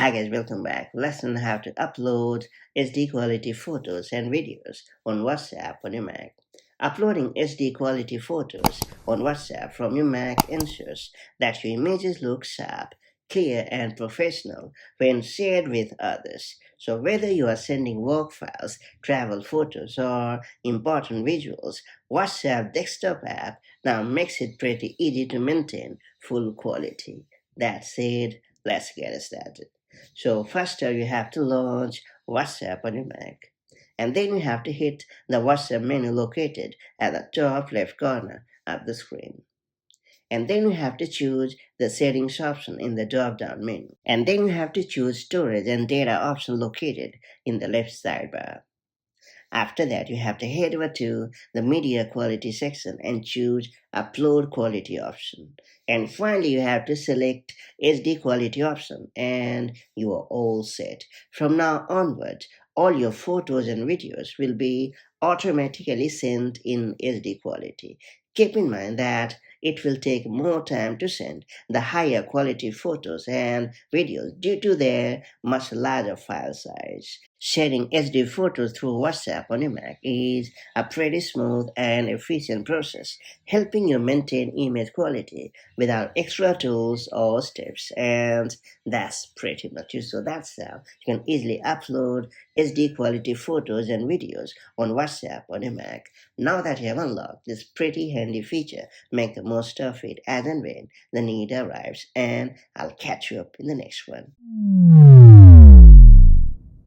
Hi guys, welcome back. Let's learn how to upload SD quality photos and videos on WhatsApp on your Mac. Uploading SD quality photos on WhatsApp from your Mac ensures that your images look sharp, clear, and professional when shared with others. So whether you are sending work files, travel photos, or important visuals, WhatsApp desktop app now makes it pretty easy to maintain full quality. That said, let's get started. So first you have to launch WhatsApp on your Mac. And then you have to hit the WhatsApp menu located at the top left corner of the screen. And then you have to choose the settings option in the drop down menu. And then you have to choose storage and data option located in the left sidebar. After that, you have to head over to the media quality section and choose upload quality option. And finally, you have to select SD quality option and you are all set. From now onward, all your photos and videos will be automatically sent in SD quality. Keep in mind that it will take more time to send the higher quality photos and videos due to their much larger file size. Sharing SD photos through WhatsApp on your Mac is a pretty smooth and efficient process, helping you maintain image quality without extra tools or steps. And that's pretty much it. So that's how you can easily upload SD quality photos and videos on WhatsApp on your Mac. Now that you have unlocked this pretty handy feature, make the most of it as and when the need arrives. And I'll catch you up in the next one.